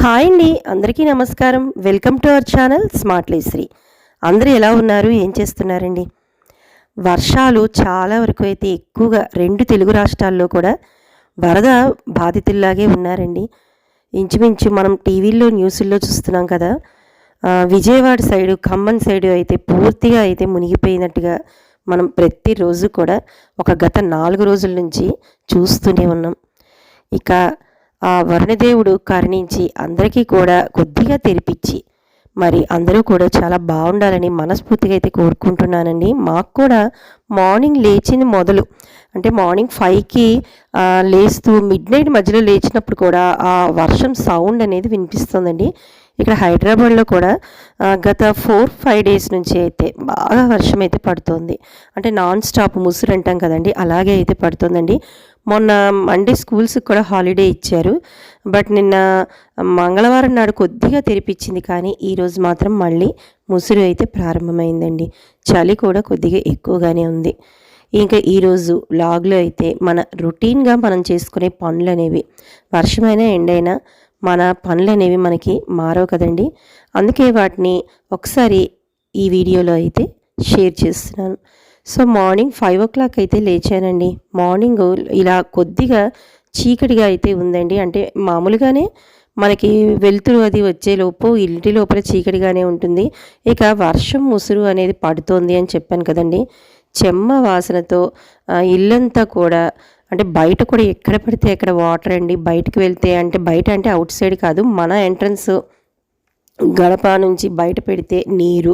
Hi అండి, అందరికీ నమస్కారం. Welcome to our channel smart Shri. అందరూ ఎలా ఉన్నారు, ఏం చేస్తున్నారండి? వర్షాలు చాలా వరకు అయితే ఎక్కువగా రెండు తెలుగు రాష్ట్రాల్లో కూడా వరద బాధితుల్లాగే ఉన్నారండి. ఇంచుమించు మనం టీవీల్లో న్యూస్ల్లో చూస్తున్నాం కదా. విజయవాడ సైడు, ఖమ్మం సైడు అయితే పూర్తిగా అయితే మునిగిపోయినట్టుగా మనం ప్రతిరోజు కూడా ఒక గత 4 రోజుల నుంచి చూస్తూనే ఉన్నాం. ఇక ఆ వరుణదేవుడు కరుణించి అందరికీ కూడా కొద్దిగా తెరిపించి మరి అందరూ కూడా చాలా బాగుండాలని మనస్ఫూర్తిగా అయితే కోరుకుంటున్నానండి. మాకు కూడా మార్నింగ్ లేచింది మొదలు అంటే మార్నింగ్ 5కి లేస్తూ మిడ్నైట్ మధ్యలో లేచినప్పుడు కూడా ఆ వర్షం సౌండ్ అనేది వినిపిస్తుందండి. ఇక్కడ హైదరాబాద్లో కూడా గత 4-5 డేస్ నుంచి అయితే బాగా వర్షం అయితే పడుతుంది. అంటే నాన్ స్టాప్ ముసురు అంటాం కదండి, అలాగే అయితే పడుతుందండి. మొన్న మండే స్కూల్స్కి కూడా హాలిడే ఇచ్చారు. బట్ నిన్న మంగళవారం నాడు కొద్దిగా తెరిపించింది, కానీ ఈరోజు మాత్రం మళ్ళీ ముసురు అయితే ప్రారంభమైందండి. చలి కూడా కొద్దిగా ఎక్కువగానే ఉంది. ఇంకా ఈరోజు లాగ్లో అయితే మన రొటీన్గా మనం చేసుకునే పనులు అనేవి వర్షమైనా ఎండైనా మన పనులు అనేవి మనకి మారవు కదండి. అందుకే వాటిని ఒకసారి ఈ వీడియోలో అయితే షేర్ చేస్తున్నాను. సో మార్నింగ్ 5 o'clock అయితే లేచానండి. మార్నింగ్ ఇలా కొద్దిగా చీకటిగా అయితే ఉందండి. అంటే మామూలుగానే మనకి వెలుతురు అది వచ్చేలోపు ఇంటి లోపల చీకటిగానే ఉంటుంది. ఇక వర్షం ముసురు అనేది పడుతోంది అని చెప్పాను కదండి. చెమ్మ వాసనతో ఇల్లంతా కూడా అంటే బయట కూడా ఎక్కడ పడితే ఎక్కడ వాటర్ అండి. బయటకు వెళ్తే అంటే బయట అంటే అవుట్ సైడ్ కాదు, మన ఎంట్రన్స్ గడప నుంచి బయట పెడితే నీరు,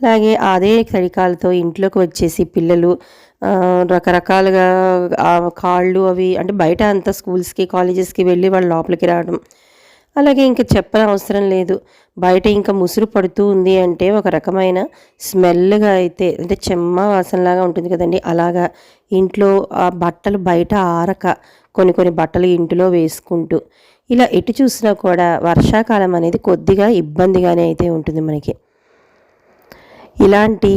అలాగే అదే చలికాలతో ఇంట్లోకి వచ్చేసి పిల్లలు రకరకాలుగా కాళ్ళు అవి అంటే బయట అంతా స్కూల్స్కి కాలేజెస్కి వెళ్ళి వాళ్ళు లోపలికి రావడం. అలాగే ఇంకా చెప్పని అవసరం లేదు, బయట ఇంకా ముసురు పడుతూ ఉంది అంటే ఒక రకమైన స్మెల్గా అయితే అంటే చెమ్మ వాసనలాగా ఉంటుంది కదండి. అలాగా ఇంట్లో ఆ బట్టలు బయట ఆరక కొన్ని బట్టలు ఇంటిలో వేసుకుంటూ ఇలా ఎటు చూసినా కూడా వర్షాకాలం అనేది కొద్దిగా ఇబ్బందిగానే అయితే ఉంటుంది మనకి. ఇలాంటి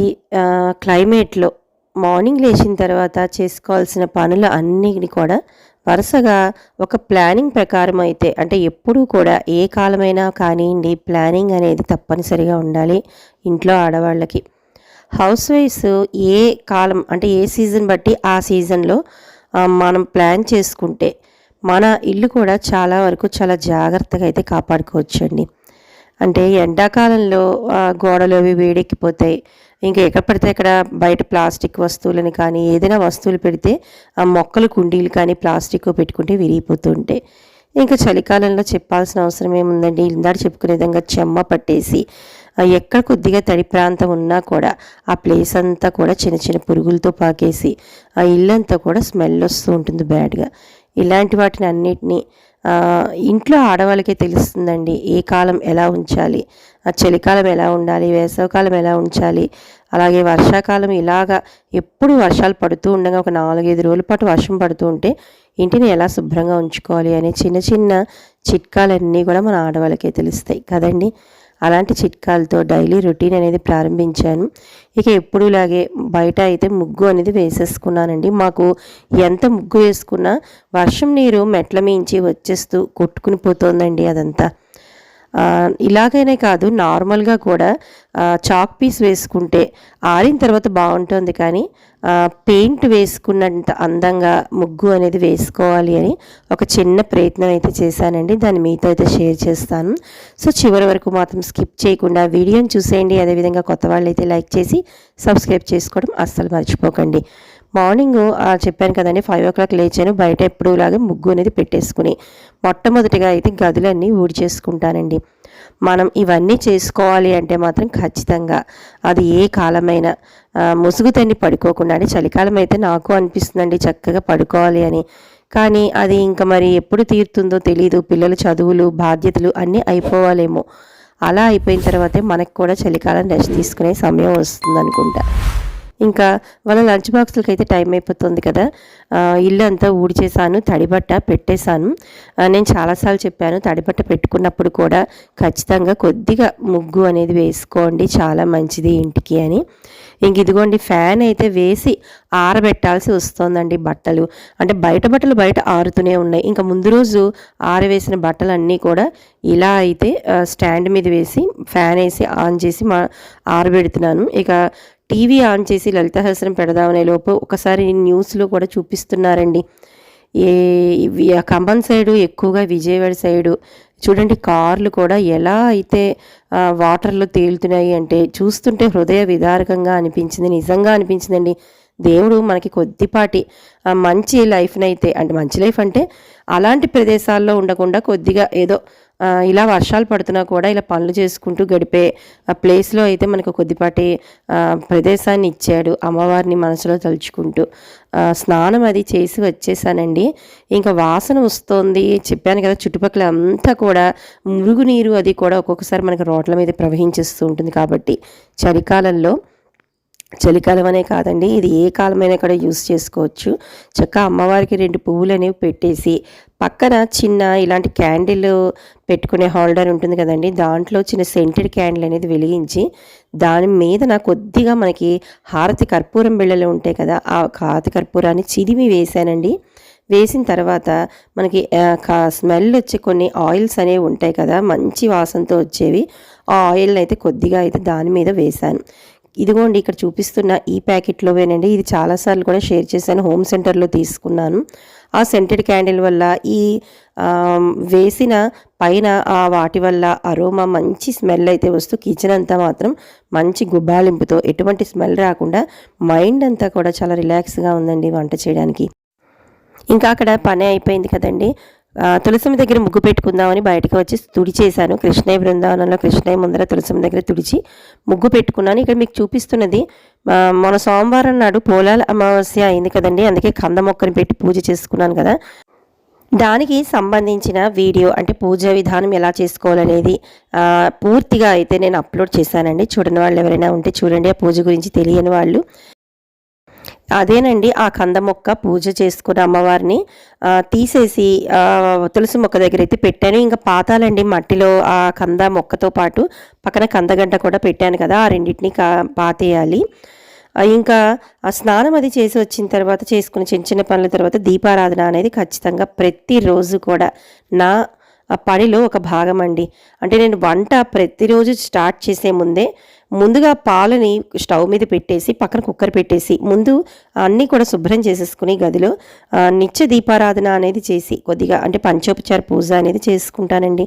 క్లైమేట్లో మార్నింగ్ లేచిన తర్వాత చేసుకోవాల్సిన పనులు అన్నిటిని కూడా వరుసగా ఒక ప్లానింగ్ ప్రకారం అయితే అంటే ఎప్పుడూ కూడా ఏ కాలమైనా కానివ్వండి ప్లానింగ్ అనేది తప్పనిసరిగా ఉండాలి ఇంట్లో ఆడవాళ్ళకి. హౌస్ వైఫ్స్ ఏ కాలం అంటే ఏ సీజన్ బట్టి ఆ సీజన్లో మనం ప్లాన్ చేసుకుంటే మన ఇల్లు కూడా చాలా వరకు చాలా జాగ్రత్తగా అయితే కాపాడుకోవచ్చండి. అంటే ఎండాకాలంలో గోడలు అవి వేడెక్కిపోతాయి. ఇంకా ఎక్కడ పడితే అక్కడ బయట ప్లాస్టిక్ వస్తువులని కానీ ఏదైనా వస్తువులు పెడితే ఆ మొక్కలు కుండీలు కానీ ప్లాస్టిక్ పెట్టుకుంటే విరిగిపోతూ ఉంటాయి. ఇంకా చలికాలంలో చెప్పాల్సిన అవసరం ఏముందండి, ఇందాక చెప్పుకునే విధంగా చెమ్మ పట్టేసి ఎక్కడ కొద్దిగా తడి ప్రాంతం ఉన్నా కూడా ఆ ప్లేస్ అంతా కూడా చిన్న చిన్న పురుగులతో పాకేసి ఆ ఇల్లంతా కూడా స్మెల్ వస్తూ ఉంటుంది బ్యాడ్గా. ఇలాంటి వాటిని అన్నిటినీ ఇంట్లో ఆడవాళ్ళకే తెలుస్తుందండి ఏ కాలం ఎలా ఉంచాలి, చలికాలం ఎలా ఉండాలి, వేసవికాలం ఎలా ఉంచాలి, అలాగే వర్షాకాలం ఇలాగా ఎప్పుడు వర్షాలు పడుతూ ఉండగా ఒక 4-5 రోజుల పాటు వర్షం పడుతూ ఉంటే ఇంటిని ఎలా శుభ్రంగా ఉంచుకోవాలి అనే చిన్న చిన్న చిట్కాలన్నీ కూడా మన ఆడవాళ్ళకే తెలుస్తాయి కదండి. అలాంటి చిట్కాలతో డైలీ రొటీన్ అనేది ప్రారంభించాను. ఇక ఎప్పుడులాగే బయట అయితే ముగ్గు అనేది వేసేసుకున్నానండి. మాకు ఎంత ముగ్గు వేసుకున్నా వర్షం నీరు మెట్ల మించి వచ్చేస్తూ కొట్టుకుని పోతుందండి అదంతా. ఇలాగైనా కాదు, నార్మల్గా కూడా చాక్ పీస్ వేసుకుంటే ఆరిన తర్వాత బాగుంటుంది, కానీ పెయింట్ వేసుకున్నంత అందంగా ముగ్గు అనేది వేసుకోవాలి అని ఒక చిన్న ప్రయత్నం అయితే చేశానండి. దాన్ని మీతో అయితే షేర్ చేస్తాను. సో చివరి వరకు మాత్రం స్కిప్ చేయకుండా వీడియోని చూసేయండి. అదేవిధంగా కొత్త వాళ్ళు అయితే లైక్ చేసి సబ్స్క్రైబ్ చేసుకోవడం అస్సలు మర్చిపోకండి. మార్నింగ్ చెప్పాను కదండి 5 o'clock లేచాను. బయట ఎప్పుడులాగా ముగ్గు అనేది పెట్టేసుకుని మొట్టమొదటిగా అయితే గదులన్నీ ఊడ్చేసుకుంటానండి. మనం ఇవన్నీ చేసుకోవాలి అంటే మాత్రం ఖచ్చితంగా అది ఏ కాలమైనా ముసుగు తన్ని పడుకోకుండా, అంటే చలికాలం అయితే నాకు అనిపిస్తుందండి చక్కగా పడుకోవాలి అని, కానీ అది ఇంకా మరి ఎప్పుడు తీరుతుందో తెలీదు. పిల్లల చదువులు బాధ్యతలు అన్నీ అయిపోవాలేమో, అలా అయిపోయిన తర్వాతే మనకు కూడా చలికాలం రెస్ట్ తీసుకునే సమయం వస్తుంది అనుకుంటా. ఇంకా వాళ్ళ లంచ్ బాక్సులకి అయితే టైం అయిపోతుంది కదా. ఇల్లు అంతా ఊడ్చేసాను, తడిబట్ట పెట్టేశాను. నేను చాలాసార్లు చెప్పాను, తడిబట్ట పెట్టుకున్నప్పుడు కూడా ఖచ్చితంగా కొద్దిగా ముగ్గు అనేది వేసుకోండి, చాలా మంచిది ఇంటికి అని. ఇంక ఇదిగోండి ఫ్యాన్ అయితే వేసి ఆరబెట్టాల్సి వస్తుందండి బట్టలు. అంటే బట్టలు బయట ఆరుతూనే ఉన్నాయి. ఇంకా ముందు రోజు ఆరవేసిన బట్టలన్నీ కూడా ఇలా అయితే స్టాండ్ మీద వేసి ఫ్యాన్ వేసి ఆన్ చేసి ఆరబెడుతున్నాను. ఇక టీవీ ఆన్ చేసి లలితాసహస్రం పెడదామనే లోపు ఒకసారి న్యూస్లో కూడా చూపిస్తున్నారండి. ఖమ్మం సైడు ఎక్కువగా విజయవాడ సైడు చూడండి కార్లు కూడా ఎలా అయితే వాటర్లో తేలుతున్నాయి అంటే చూస్తుంటే హృదయ విదారకంగా అనిపించింది, నిజంగా అనిపించిందండి. దేవుడు మనకి కొద్దిపాటి మంచి లైఫ్నైతే, అంటే మంచి లైఫ్ అంటే అలాంటి ప్రదేశాల్లో ఉండకుండా కొద్దిగా ఏదో ఇలా వర్షాలు పడుతున్నా కూడా ఇలా పనులు చేసుకుంటూ గడిపే ప్లేస్లో అయితే మనకు కొద్దిపాటి ప్రదేశాన్ని ఇచ్చాడు, అమ్మవారిని మనసులో తలుచుకుంటూ. స్నానం అది చేసి వచ్చేసానండి. ఇంకా వాసన వస్తుంది, చెప్పాను కదా చుట్టుపక్కల అంతా కూడా మురుగునీరు అది కూడా ఒక్కొక్కసారి మనకి రోడ్ల మీద ప్రవహించేస్తూ ఉంటుంది. కాబట్టి చలికాలం అనే కాదండి, ఇది ఏ కాలమైనా కూడా యూస్ చేసుకోవచ్చు. చక్కగా అమ్మవారికి 2 పువ్వులు అనేవి పెట్టేసి పక్కన చిన్న ఇలాంటి క్యాండిల్ పెట్టుకునే హోల్డర్ ఉంటుంది కదండి, దాంట్లో చిన్న సెంటెడ్ క్యాండిల్ అనేది వెలిగించి దాని మీద కొద్దిగా మనకి హారతి కర్పూరం బిళ్ళలు ఉంటాయి కదా, ఆ హారతి కర్పూరాన్ని చిదిమి వేసానండి. వేసిన తర్వాత మనకి స్మెల్ వచ్చే కొన్ని ఆయిల్స్ అనేవి ఉంటాయి కదా, మంచి వాసనతో వచ్చేవి. ఆ ఆయిల్ని అయితే కొద్దిగా అయితే దాని మీద వేశాను. ఇదిగోండి ఇక్కడ చూపిస్తున్న ఈ ప్యాకెట్లోవేనండి, ఇది చాలాసార్లు కూడా షేర్ చేశాను, హోమ్ సెంటర్లో తీసుకున్నాను. ఆ సెంటెడ్ క్యాండిల్ వల్ల ఈ వేసిన పైన ఆ వాటి వల్ల అరోమా మంచి స్మెల్ అయితే వస్తూ కిచెన్ అంతా మాత్రం మంచి గుబాలింపుతో ఎటువంటి స్మెల్ రాకుండా మైండ్ అంతా కూడా చాలా రిలాక్స్గా ఉందండి వంట చేయడానికి. ఇంకా అక్కడ పని అయిపోయింది కదండి, తులసమ్మ దగ్గర ముగ్గు పెట్టుకుందామని బయటకు వచ్చి తుడిచేశాను. కృష్ణయ్య బృందావనంలో కృష్ణయ్య ముందర తులసమ్మ దగ్గర తుడిచి ముగ్గు పెట్టుకున్నాను. ఇక్కడ మీకు చూపిస్తున్నది మన సోమవారం నాడు పోలాల అమావాస్య అయింది కదండి, అందుకే కంద మొక్కని పెట్టి పూజ చేసుకున్నాను కదా, దానికి సంబంధించిన వీడియో అంటే పూజ విధానం ఎలా చేసుకోవాలనేది పూర్తిగా అయితే నేను అప్లోడ్ చేశానండి. చూడని వాళ్ళు ఎవరైనా ఉంటే చూడండి, ఆ పూజ గురించి తెలియని వాళ్ళు. అదేనండి, ఆ కంద మొక్క పూజ చేసుకున్న అమ్మవారిని తీసేసి తులసి మొక్క దగ్గర అయితే పెట్టాను. ఇంకా పాతాలండి మట్టిలో ఆ కంద మొక్కతో పాటు పక్కన కందగంట కూడా పెట్టాను కదా, ఆ రెండింటిని పాతేయాలి. ఇంకా ఆ స్నానం అది చేసి వచ్చిన తర్వాత చేసుకున్న చిన్న చిన్న పనుల తర్వాత దీపారాధన అనేది ఖచ్చితంగా ప్రతిరోజు కూడా నా పనిలో ఒక భాగం అండి. అంటే నేను వంట ప్రతిరోజు స్టార్ట్ చేసే ముందుగా పాలని స్టవ్ మీద పెట్టేసి పక్కన కుక్కర్ పెట్టేసి ముందు అన్నీ కూడా శుభ్రం చేసేసుకుని గదిలో నిత్య దీపారాధన అనేది చేసి కొద్దిగా అంటే పంచోపచార పూజ అనేది చేసుకుంటానండి.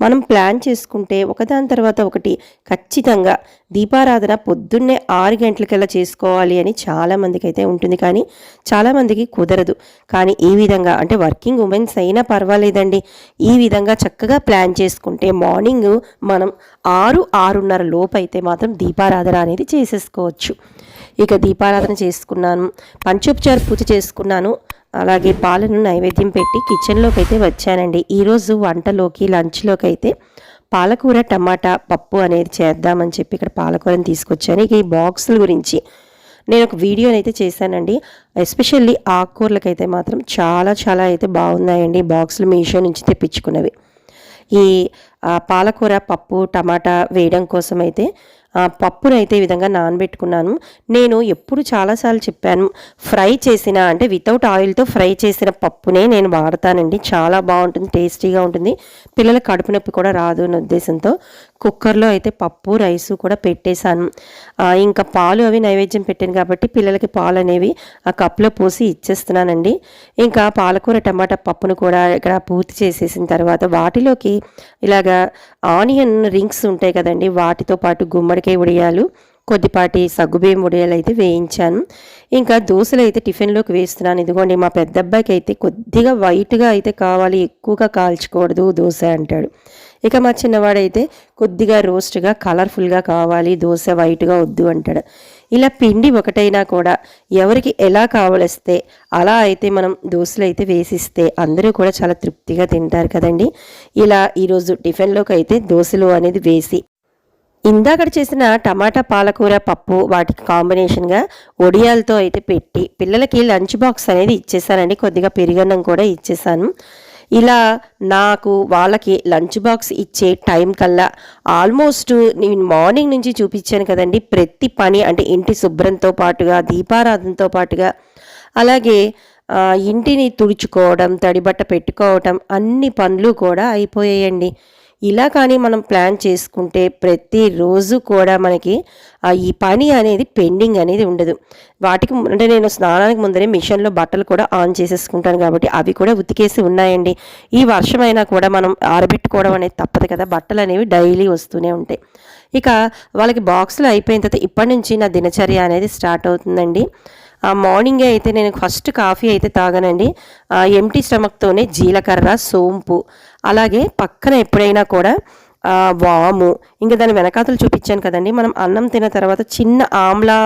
మనం ప్లాన్ చేసుకుంటే ఒకదాని తర్వాత ఒకటి ఖచ్చితంగా దీపారాధన పొద్దున్నే 6 గంటలకల్లా చేసుకోవాలి అని చాలామందికి అయితే ఉంటుంది, కానీ చాలామందికి కుదరదు. కానీ ఈ విధంగా అంటే వర్కింగ్ ఉమెన్స్ అయినా పర్వాలేదండి, ఈ విధంగా చక్కగా ప్లాన్ చేసుకుంటే మార్నింగ్ మనం 6-6:30 లోపు అయితే మాత్రం దీపారాధన అనేది చేసేసుకోవచ్చు. ఇక దీపారాధన చేసుకున్నాను, పంచోపచార పూజ చేసుకున్నాను, అలాగే పాలను నైవేద్యం పెట్టి కిచెన్లోకి అయితే వచ్చానండి. ఈరోజు వంటలోకి లంచ్లోకి అయితే పాలకూర టమాటా పప్పు అనేది చేద్దామని చెప్పి ఇక్కడ పాలకూరని తీసుకొచ్చాను. ఇక ఈ బాక్సుల గురించి నేను ఒక వీడియోని అయితే చేశానండి. ఎస్పెషల్లీ ఆకుకూరలకైతే మాత్రం చాలా చాలా అయితే బాగున్నాయండి బాక్సులు మీషో నుంచి తెప్పించుకున్నవి. ఈ పాలకూర పప్పు టమాటా వేయడం కోసం అయితే పప్పునైతే ఈ విధంగా నానబెట్టుకున్నాను. నేను ఎప్పుడు చాలాసార్లు చెప్పాను, ఫ్రై చేసిన అంటే వితౌట్ ఆయిల్తో ఫ్రై చేసిన పప్పునే నేను వాడతానండి, చాలా బాగుంటుంది, టేస్టీగా ఉంటుంది, పిల్లల కడుపు నొప్పి కూడా రాదు అనే ఉద్దేశంతో కుక్కర్లో అయితే పప్పు రైసు కూడా పెట్టేశాను. ఇంకా పాలు అవి నైవేద్యం పెట్టాను కాబట్టి పిల్లలకి పాలు అనేవి ఆ కప్లో పోసి ఇచ్చేస్తున్నానండి. ఇంకా పాలకూర టమాటా పప్పును కూడా ఇక్కడ పూర్తి చేసేసిన తర్వాత వాటిలోకి ఇలాగా ఆనియన్ రింగ్స్ ఉంటాయి కదండి, వాటితో పాటు గుమ్మడికాయ ఉడియాలు, కొద్దిపాటి సగ్గుబియ్యం ఉడియాలు అయితే వేయించాను. ఇంకా దోశలు అయితే టిఫిన్లోకి వేస్తున్నాను. ఇదిగోండి మా పెద్ద అబ్బాయికి అయితే కొద్దిగా వైట్గా అయితే కావాలి, ఎక్కువగా కాల్చకూడదు దోశ అంటాడు. ఇక మా చిన్నవాడైతే కొద్దిగా రోస్ట్గా కలర్ఫుల్గా కావాలి, దోశ వైట్గా వద్దు అంటాడు. ఇలా పిండి ఒకటైనా కూడా ఎవరికి ఎలా కావలిస్తే అలా అయితే మనం దోశలు అయితే వేసిస్తే అందరూ కూడా చాలా తృప్తిగా తింటారు కదండి. ఇలా ఈరోజు టిఫిన్లోకి అయితే దోశలు అనేది వేసి ఇందాకడ చేసిన టమాటా పాలకూర పప్పు వాటికి కాంబినేషన్‌గా వడియాలతో అయితే పెట్టి పిల్లలకి లంచ్ బాక్స్ అనేది ఇచ్చేసానండి. కొద్దిగా పెరుగన్నం కూడా ఇచ్చేసాను. ఇలా నాకు వాళ్ళకి లంచ్ బాక్స్ ఇచ్చే టైం కల్లా ఆల్మోస్ట్ నేను మార్నింగ్ నుంచి చూపించాను కదండీ! ప్రతి పని అంటే ఇంటి శుభ్రంతో పాటుగా, దీపారాధనతో పాటుగా అలాగే ఇంటిని తుడుచుకోవడం, తడిబట్ట పెట్టుకోవటం అన్ని పనులు కూడా అయిపోయాయండి. ఇలా కానీ మనం ప్లాన్ చేసుకుంటే ప్రతిరోజు కూడా మనకి ఈ పని అనేది పెండింగ్ అనేది ఉండదు. వాటికి అంటే నేను స్నానానికి ముందరే మిషన్లో బట్టలు కూడా ఆన్ చేసేసుకుంటాను కాబట్టి అవి కూడా ఉతికేసి ఉన్నాయండి. ఈ వర్షమైనా కూడా మనం ఆరబెట్టుకోవడం అనేది తప్పదు కదా, బట్టలు అనేవి డైలీ వస్తూనే ఉంటాయి. ఇక వాళ్ళకి బాక్సులు అయిపోయిన తర్వాత ఇప్పటి నుంచి నా దినచర్య అనేది స్టార్ట్ అవుతుందండి. మార్నింగే అయితే నేను ఫస్ట్ కాఫీ అయితే తాగానండి. ఎంప్టీ స్టమక్‌తోనే జీలకర్ర, సోంపు అలాగే పక్కన ఎప్పుడైనా కూడా వాము, ఇంకా దాని వెనకాతలు చూపించాను కదండి. మనం అన్నం తిన్న తర్వాత చిన్న ఆమ్లా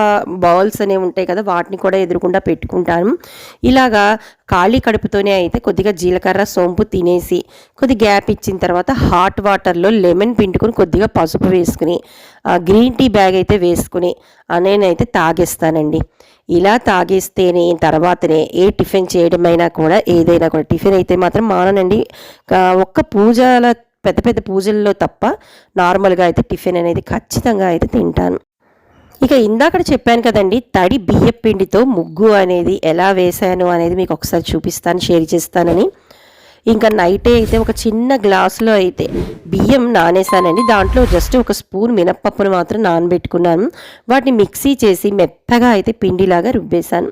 బౌల్స్ అనేవి ఉంటాయి కదా, వాటిని కూడా ఎదురుకుండా పెట్టుకుంటాను. ఇలాగా ఖాళీ కడుపుతోనే అయితే కొద్దిగా జీలకర్ర, సోంపు తినేసి కొద్ది గ్యాప్ ఇచ్చిన తర్వాత హాట్ వాటర్లో లెమన్ పిండుకొని కొద్దిగా పసుపు వేసుకుని గ్రీన్ టీ బ్యాగ్ అయితే వేసుకుని నేనైతే తాగేస్తానండి. ఇలా తాగేస్తేనే తర్వాతనే ఏ టిఫిన్ చేయడమైనా కూడా ఏదైనా కూడా టిఫిన్ అయితే మాత్రం మాననండి. ఒక్క పూజల పెద్ద పెద్ద పూజల్లో తప్ప నార్మల్గా అయితే టిఫిన్ అనేది ఖచ్చితంగా అయితే తింటాను. ఇక ఇందాకడ చెప్పాను కదండి, తడి బియ్యం పిండితో ముగ్గు అనేది ఎలా వేశాను అనేది మీకు ఒకసారి చూపిస్తాను, షేర్ చేస్తానని. ఇంకా నైటే అయితే ఒక చిన్న గ్లాసులో అయితే బియ్యం నానేసానండి. దాంట్లో జస్ట్ ఒక స్పూన్ మినప్పప్పును మాత్రం నానబెట్టుకున్నాను. వాటిని మిక్సీ చేసి మెత్తగా అయితే పిండిలాగా రుబ్బేశాను.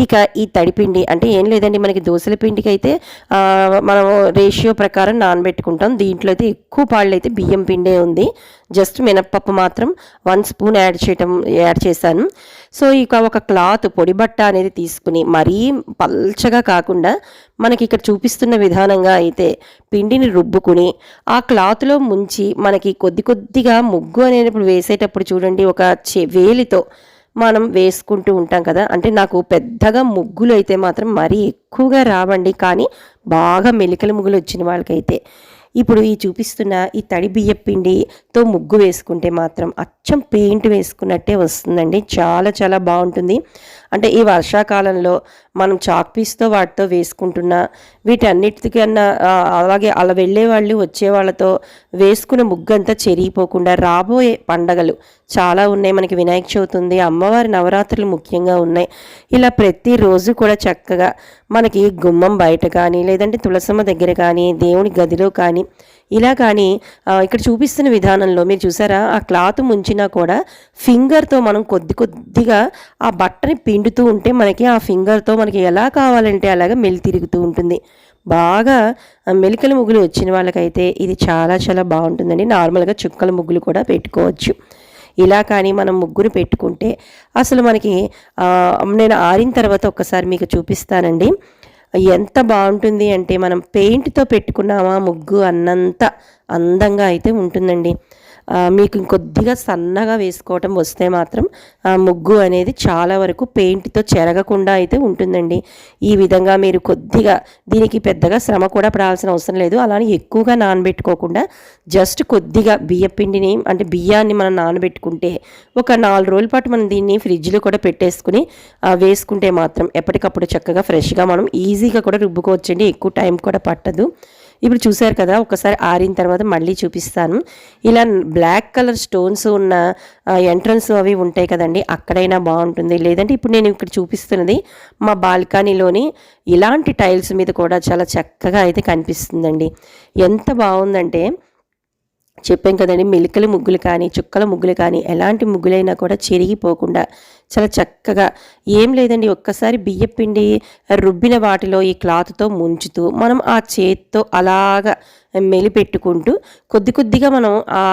ఇక ఈ తడిపిండి అంటే ఏం లేదండి, మనకి దోశల పిండికి అయితే మనం రేషియో ప్రకారం నానబెట్టుకుంటాం. దీంట్లో అయితే ఎక్కువ పాళ్ళు అయితే బియ్యం పిండే ఉంది. జస్ట్ మినప్పప్పు మాత్రం 1 స్పూన్ యాడ్ చేశాను. సో ఇక ఒక క్లాత్ పొడి బట్ట అనేది తీసుకుని మరీ పల్చగా కాకుండా మనకి ఇక్కడ చూపిస్తున్న విధానంగా అయితే పిండిని రుబ్బుకుని ఆ క్లాత్లో ముంచి మనకి కొద్ది కొద్దిగా ముగ్గు అనేటప్పుడు వేసేటప్పుడు చూడండి ఒక వేలితో మనం వేసుకుంటూ ఉంటాం కదా. అంటే నాకు పెద్దగా ముగ్గులు అయితే మాత్రం మరీ ఎక్కువగా రావండి, కానీ బాగా మెలికల ముగ్గులు వచ్చిన వాళ్ళకైతే ఇప్పుడు ఈ చూపిస్తున్న ఈ తడి బియ్యం పిండితో ముగ్గు వేసుకుంటే మాత్రం అచ్చం పెయింట్ వేసుకున్నట్టే వస్తుందండి. చాలా చాలా బాగుంటుంది. అంటే ఈ వర్షాకాలంలో మనం చాక్ పీస్తో వాటితో వేసుకుంటున్నా వీటన్నిటికన్నా అలాగే అలా వెళ్ళే వాళ్ళు వచ్చే వాళ్ళతో వేసుకున్న ముగ్గు అంతా చెరిగిపోకుండా రాబోయే పండగలు చాలా ఉన్నాయి. మనకి వినాయక చవితి ఉంది, అమ్మవారి నవరాత్రులు ముఖ్యంగా ఉన్నాయి. ఇలా ప్రతిరోజు కూడా చక్కగా మనకి గుమ్మం బయట కానీ లేదంటే తులసమ్మ దగ్గర కానీ దేవుని గదిలో కానీ ఇలా కానీ ఇక్కడ చూపిస్తున్న విధానంలో మీరు చూసారా, ఆ క్లాత్ ముంచినా కూడా ఫింగర్తో మనం కొద్ది కొద్దిగా ఆ బట్టని పిండుతూ ఉంటే మనకి ఆ ఫింగర్తో మనకి ఎలా కావాలంటే అలాగా మెలి తిరుగుతూ ఉంటుంది. బాగా మెలికల ముగ్గులు వచ్చిన వాళ్ళకైతే ఇది చాలా చాలా బాగుంటుందండి. నార్మల్గా చుక్కల ముగ్గులు కూడా పెట్టుకోవచ్చు. ఇలా కానీ మనం ముగ్గురు పెట్టుకుంటే అసలు మనకి నేను ఆరిన తర్వాత ఒక్కసారి మీకు చూపిస్తానండి. ఎంత బాగుంటుంది అంటే మనం పెయింట్తో పెట్టుకున్నామా ముగ్గు అన్నంత అందంగా అయితే ఉంటుందండి. మీకు ఇంకొద్దిగా సన్నగా వేసుకోవటం వస్తే మాత్రం ముగ్గు అనేది చాలా వరకు పెయింట్తో చెరగకుండా అయితే ఉంటుందండి. ఈ విధంగా మీరు కొద్దిగా దీనికి పెద్దగా శ్రమ కూడా పడాల్సిన అవసరం లేదు. అలానే ఎక్కువగా నానబెట్టుకోకుండా జస్ట్ కొద్దిగా బియ్యం పిండిని అంటే బియ్యాన్ని మనం నానబెట్టుకుంటే ఒక 4 రోజుల పాటు మనం దీన్ని ఫ్రిడ్జ్లో కూడా పెట్టేసుకుని వేసుకుంటే మాత్రం ఎప్పటికప్పుడు చక్కగా ఫ్రెష్గా మనం ఈజీగా కూడా రుబ్బుకోవచ్చండి. ఎక్కువ టైం కూడా పట్టదు. ఇప్పుడు చూసారు కదా, ఒకసారి ఆరిన తర్వాత మళ్ళీ చూపిస్తాను. ఇలా బ్లాక్ కలర్ స్టోన్స్ ఉన్న ఎంట్రన్స్ అవి ఉంటాయి కదండి, అక్కడైనా బాగుంటుంది. లేదంటే ఇప్పుడు నేను ఇక్కడ చూపిస్తున్నది మా బాల్కనీలోని ఇలాంటి టైల్స్ మీద కూడా చాలా చక్కగా అయితే కనిపిస్తుందండి. ఎంత బాగుందంటే చెప్పాం కదండి, మెలికల ముగ్గులు కానీ చుక్కల ముగ్గులు కానీ ఎలాంటి ముగ్గులైనా కూడా చెరిగిపోకుండా చాలా చక్కగా ఏం లేదండి, ఒక్కసారి బియ్యం పిండి రుబ్బిన వాటిలో ఈ క్లాత్తో ముంచుతూ మనం ఆ చేత్తో అలాగా మెలిపెట్టుకుంటూ కొద్ది కొద్దిగా మనం ఆ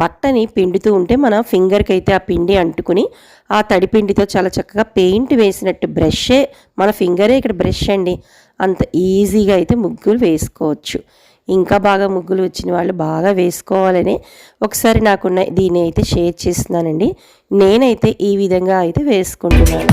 బట్టని పిండుతూ ఉంటే మన ఫింగర్కి అయితే ఆ పిండి అంటుకుని ఆ తడి పిండితో చాలా చక్కగా పెయింట్ వేసినట్టు బ్రషే మన ఫింగరే ఇక్కడ బ్రష్ అండి. అంత ఈజీగా అయితే ముగ్గులు వేసుకోవచ్చు. ఇంకా బాగా ముగ్గులు వచ్చిన వాళ్ళు బాగా వేసుకోవాలని ఒకసారి నాకున్న దీన్ని అయితే షేర్ చేస్తున్నానండి. నేనైతే ఈ విధంగా అయితే వేసుకుంటున్నాను.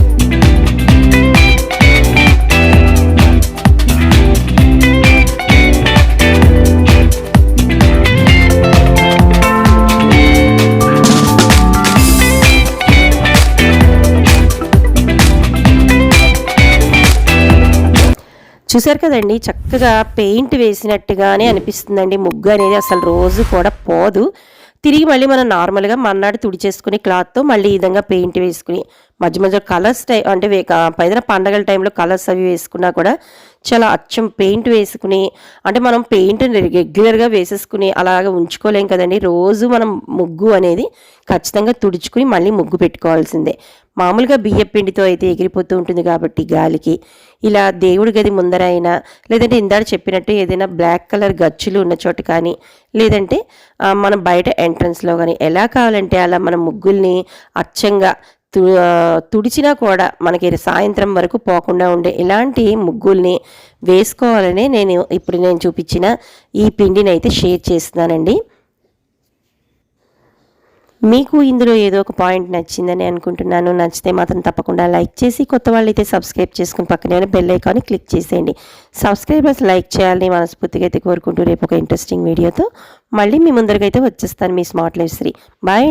చూసారు కదండి, చక్కగా పెయింట్ వేసినట్టుగానే అనిపిస్తుందండి. ముగ్గు అనేది అసలు రోజు కూడా పోదు. తిరిగి మళ్ళీ మనం నార్మల్గా మర్నాడు తుడిచేసుకుని క్లాత్తో మళ్ళీ ఈ విధంగా పెయింట్ వేసుకుని మధ్య మధ్యలో కలర్స్ అంటే పైన పండగల టైంలో కలర్స్ అవి వేసుకున్నా కూడా చాలా అచ్చం పెయింట్ వేసుకుని, అంటే మనం పెయింట్ రెగ్యులర్గా వేసేసుకుని అలాగ ఉంచుకోలేం కదండి. రోజు మనం ముగ్గు అనేది ఖచ్చితంగా తుడుచుకుని మళ్ళీ ముగ్గు పెట్టుకోవాల్సిందే. మామూలుగా బియ్యం పిండితో అయితే ఎగిరిపోతూ ఉంటుంది కాబట్టి గాలికి ఇలా దేవుడి గది ముందర అయినా, లేదంటే ఇందాక చెప్పినట్టు ఏదైనా బ్లాక్ కలర్ గచ్చులు ఉన్న చోట కానీ, లేదంటే మనం బయట ఎంట్రన్స్లో కానీ ఎలా కావాలంటే అలా మన ముగ్గుల్ని అచ్చంగా తుడిచినా కూడా మనకి సాయంత్రం వరకు పోకుండా ఉండే ఇలాంటి ముగ్గుల్ని వేసుకోవాలని ఇప్పుడు నేను చూపించిన ఈ పిండిని అయితే షేర్ చేస్తున్నానండి. మీకు ఇందులో ఏదో ఒక పాయింట్ నచ్చిందని అనుకుంటున్నాను. నచ్చితే మాత్రం తప్పకుండా లైక్ చేసి, కొత్త వాళ్ళైతే సబ్స్క్రైబ్ చేసుకుని పక్కనే బెల్ ఐకాన్ క్లిక్ చేసేయండి. సబ్స్క్రైబర్స్ లైక్ చేయాలని మనస్ఫూర్తిగా అయితే కోరుకుంటూ రేపు ఒక ఇంట్రెస్టింగ్ వీడియోతో మళ్ళీ మీ ముందరికైతే వచ్చేస్తాను. మీ స్మార్ట్ లైఫ్ శ్రీ. బాయ్.